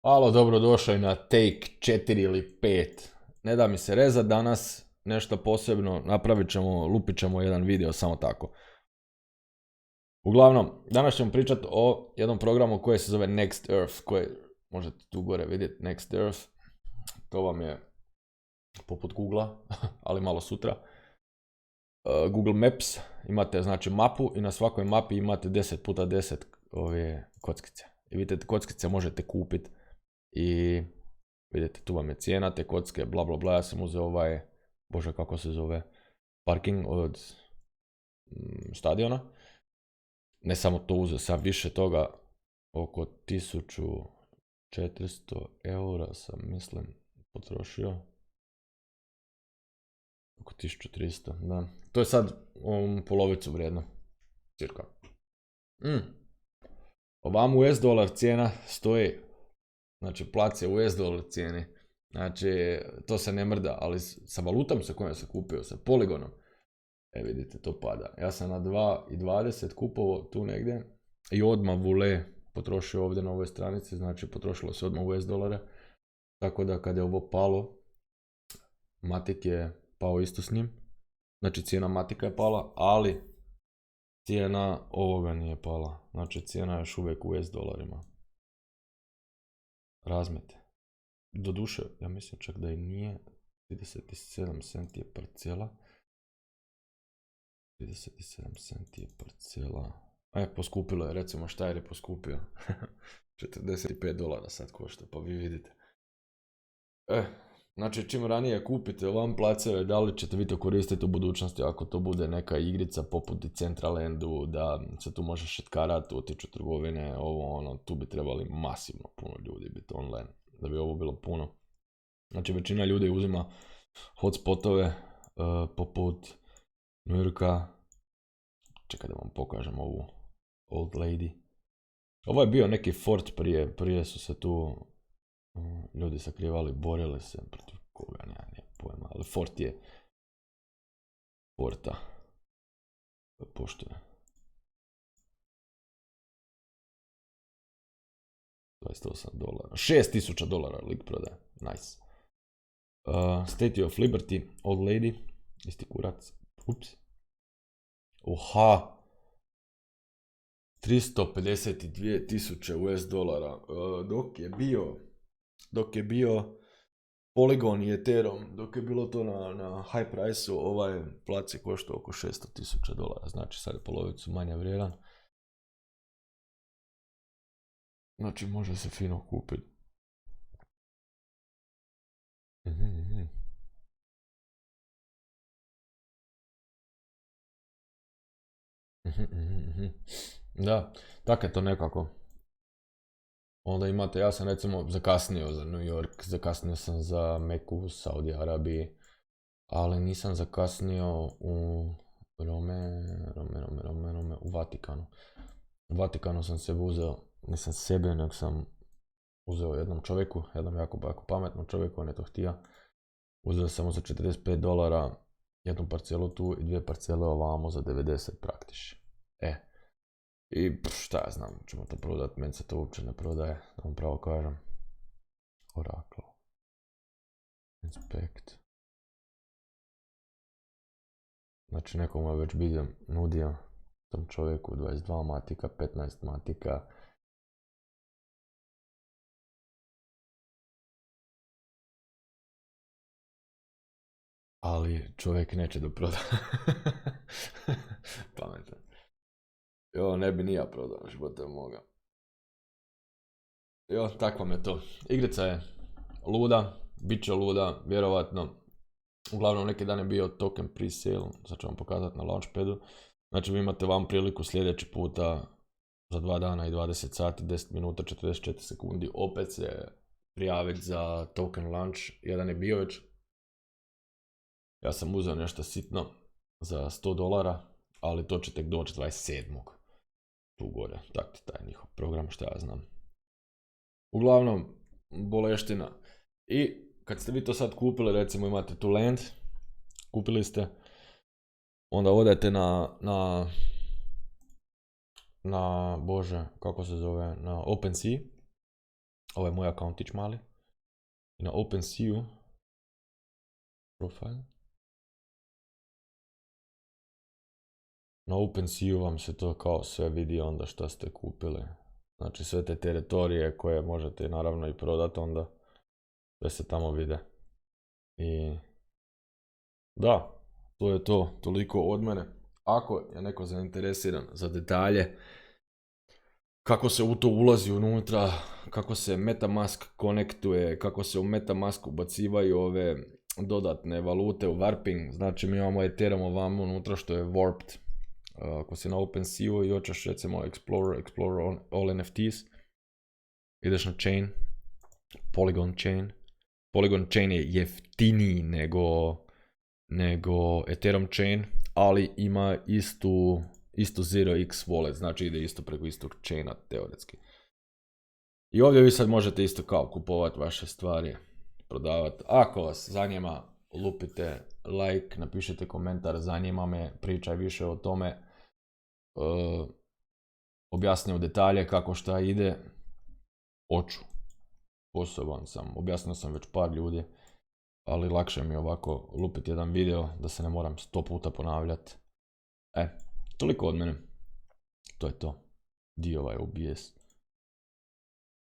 Alo, dobrodošli na take 4 ili 5. Ne da mi se rezat danas, nešto posebno, napravit ćemo, lupit ćemo jedan video samo tako. Uglavnom, danas ćemo pričati o jednom programu koji se zove Next Earth, koji možete tu gore vidjeti, Next Earth. To vam je poput Googlea, ali malo sutra. Google Maps, imate znači mapu i na svakoj mapi imate 10x10 ove kockice. I vidite, kockice možete kupiti. I vidite, tu vam je cijena te kocke, bla bla bla, ja sam uzeo bože kako se zove, parking od stadiona. Ne samo to, uzeo sam više toga, oko 1400 eura sam, mislim, potrošio. Oko 1300, da. To je sad polovicu vrijedno, cirka. Ovam US dolar cijena stoji. Znači, plac je US dolar cijeni. Znači, to se ne mrda, ali sa valutom sa kojom sam kupio, sa Polygonom, vidite, to pada. Ja sam na 2,20 kupovao tu negdje i odmah vule potrošio ovdje na ovoj stranici, znači potrošilo se odmah US dolare. Tako da kad je ovo palo, Matic je pao isto s njim. Znači, cijena Matica je pala, ali cijena ovoga nije pala. Znači, cijena je još uvijek u US dolarima. Razmete. Doduše, ja mislim čak da i nije. 37 centi je parcela. 37 centi je parcela. Poskupilo je, recimo šta je poskupio. $45 sad košta, pa vi vidite. Znači čim ranije kupite ovam placeve, da li ćete vi to koristiti u budućnosti ako to bude neka igrica poput Decentralandu, da se tu može šetkarati, otići u trgovine, tu bi trebali masivno puno ljudi biti online, da bi ovo bilo puno. Znači većina ljudi uzima hotspotove poput New Yorka. Čekaj da vam pokažem ovu Old Lady. Ovo je bio neki fort prije su se tu ljudi sakrivali, borili se protiv koga, nije pojma, ali fort je forta. Poštuje. $28. $6,000 lik prodaje. Nice. Statue of Liberty, Old Lady. Isti kurac. Ups. Oha. 352,000 US dolara. Dok je bio Polygon i Ethereum, dok je bilo to na high price-u, ovaj plac je koštao oko $600,000, znači sad je polovicu manje vrijedan. Znači može se fino kupiti. Da, tako je to nekako. Onda imate, ja sam recimo zakasnio za New York, zakasnio sam za Meku u Saudi Arabiji, ali nisam zakasnio u u Vatikanu. U Vatikanu sam sebe uzeo, nisam sebe, nego sam uzeo jednom čovjeku, jednom jako pametnom čovjeku, on je to htio. Uzeo sam mu za $45, jednu parcelu tu i dvije parcele ovamo za 90 praktično. I šta ja znam, ćemo to prodati, meni se to uopće ne prodaje, da vam pravo kažem. Oracle. Inspect. Znači nekomu je već bio nudio tom čovjeku 22 matika, 15 matika. Ali čovjek neće da proda. Pametan. Jo, ne bi ni ja prodao, života moga. Jo, tak vam je to. Igrica je luda, bit će luda, vjerovatno. Uglavnom neki dan je bio token pre-sale, sad ću vam pokazati na Launchpadu. Znači vi imate vam priliku sljedeći puta za 2 dana i 20 sati, 10 minuta, 44 sekundi opet se prijaviti za token launch. Jedan je bio već. Ja sam uzeo nešto sitno za $100, ali to će tek doći 27. Tu gore, tak ti taj njihov program, šta ja znam. Uglavnom, boleština. I kad ste vi to sad kupili, recimo imate tu land, kupili ste, onda odete na bože, kako se zove, na OpenSea, Ovo je moj akauntić mali. I na OpenSea profile. Na OpenSea vam se to kao sve vidi onda što ste kupili. Znači sve te teritorije koje možete naravno i prodati onda. Sve se tamo vide. I da, to je to. Toliko od mene. Ako je neko zainteresiran za detalje, kako se u to ulazi unutra, kako se Metamask konektuje, kako se u Metamask ubacivaju ove dodatne valute u Warping. Znači mi imamo Ethereum ovamo unutra što je warped. Ako si na OpenSea i hoćeš recimo Explore all NFTs, ideš na chain, Polygon chain. Polygon chain je jeftiniji nego Ethereum chain, ali ima istu 0x wallet, znači ide isto preko istog chaina teoretski. I ovdje vi sad možete isto kao kupovati vaše stvari, prodavati. Ako vas zanima, lupite like, napišite komentar, zanima me, pričaj više o tome. Objasni u detalje kako šta ide. Hoću. Sposoban sam, objasnio sam već par ljudi, ali lakše mi je ovako lupiti jedan video da se ne moram 100 puta ponavljati. Toliko od mene. To je to. Dio ovaj OBS.